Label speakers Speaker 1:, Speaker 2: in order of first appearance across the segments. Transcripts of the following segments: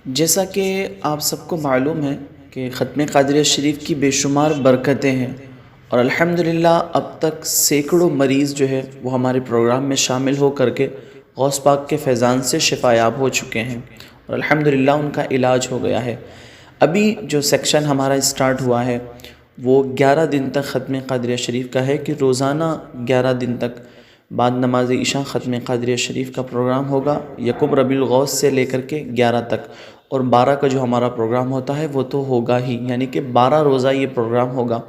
Speaker 1: جیسا کہ آپ سب کو معلوم ہے کہ ختم قادریہ شریف کی بے شمار برکتیں ہیں، اور الحمدللہ اب تک سینکڑوں مریض جو ہے وہ ہمارے پروگرام میں شامل ہو کر کے غوث پاک کے فیضان سے شفا یاب ہو چکے ہیں، اور الحمدللہ ان کا علاج ہو گیا ہے۔ ابھی جو سیکشن ہمارا اسٹارٹ ہوا ہے وہ 11 دن تک ختم قادریہ شریف کا ہے کہ روزانہ 11 دن تک بعد نماز عشاء ختم قادریہ شریف کا پروگرام ہوگا، یکم ربیع الغوث سے لے کر کے 11 تک، اور 12 کا جو ہمارا پروگرام ہوتا ہے وہ تو ہوگا ہی، یعنی کہ 12 روزہ یہ پروگرام ہوگا،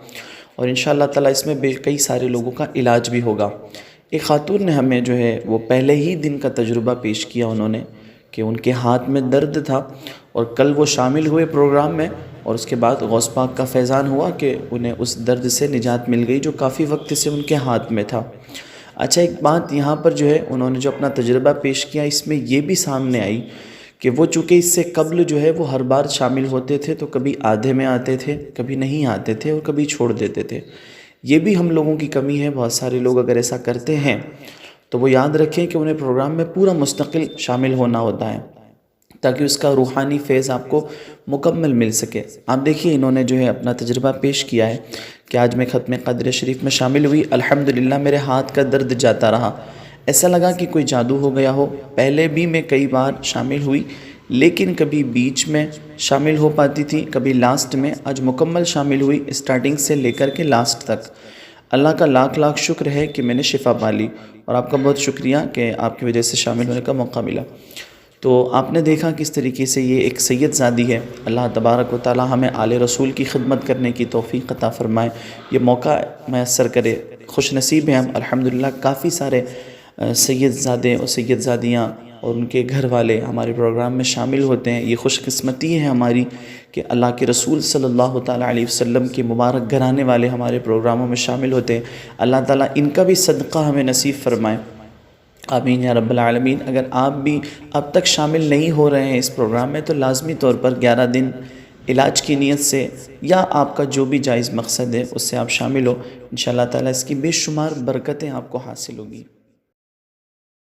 Speaker 1: اور انشاءاللہ تعالی اس میں کئی سارے لوگوں کا علاج بھی ہوگا۔ ایک خاتون نے ہمیں جو ہے وہ پہلے ہی دن کا تجربہ پیش کیا انہوں نے کہ ان کے ہاتھ میں درد تھا، اور کل وہ شامل ہوئے پروگرام میں، اور اس کے بعد غوث پاک کا فیضان ہوا کہ انہیں اس درد سے نجات مل گئی جو کافی وقت سے ان کے ہاتھ میں تھا۔ اچھا، ایک بات یہاں پر جو ہے انہوں نے جو اپنا تجربہ پیش کیا، اس میں یہ بھی سامنے آئی کہ وہ چونکہ اس سے قبل جو ہے وہ ہر بار شامل ہوتے تھے تو کبھی آدھے میں آتے تھے، کبھی نہیں آتے تھے، اور کبھی چھوڑ دیتے تھے۔ یہ بھی ہم لوگوں کی کمی ہے، بہت سارے لوگ اگر ایسا کرتے ہیں تو وہ یاد رکھیں کہ انہیں پروگرام میں پورا مستقل شامل ہونا ہوتا ہے تاکہ اس کا روحانی فیض آپ کو مکمل مل سکے۔ آپ دیکھیے انہوں نے جو ہے اپنا تجربہ پیش کیا ہے کہ آج میں ختم قادریہ شریف میں شامل ہوئی، الحمدللہ میرے ہاتھ کا درد جاتا رہا، ایسا لگا کہ کوئی جادو ہو گیا ہو۔ پہلے بھی میں کئی بار شامل ہوئی لیکن کبھی بیچ میں شامل ہو پاتی تھی، کبھی لاسٹ میں، آج مکمل شامل ہوئی اسٹارٹنگ سے لے کر کے لاسٹ تک۔ اللہ کا لاکھ لاکھ شکر ہے کہ میں نے شفا پا لی، اور آپ کا بہت شکریہ کہ آپ کی وجہ سے شامل ہونے کا موقع ملا۔ تو آپ نے دیکھا کس طریقے سے یہ ایک سید زادی ہے۔ اللہ تبارک و تعالی ہمیں آل رسول کی خدمت کرنے کی توفیق عطا فرمائے، یہ موقع میسر کرے۔ خوش نصیب ہیں ہم الحمدللہ، کافی سارے سید زادے اور سید زادیاں اور ان کے گھر والے ہمارے پروگرام میں شامل ہوتے ہیں۔ یہ خوش قسمتی ہے ہماری کہ اللہ کے رسول صلی اللہ تعالیٰ علیہ وسلم کے مبارک گھرانے والے ہمارے پروگراموں میں شامل ہوتے ہیں۔ اللہ تعالیٰ ان کا بھی صدقہ ہمیں نصیب فرمائے، آمین یا رب العالمین۔ اگر آپ بھی اب تک شامل نہیں ہو رہے ہیں اس پروگرام میں تو لازمی طور پر 11 دن علاج کی نیت سے یا آپ کا جو بھی جائز مقصد ہے اس سے آپ شامل ہو، انشاءاللہ تعالیٰ اس کی بے شمار برکتیں آپ کو حاصل ہوگی۔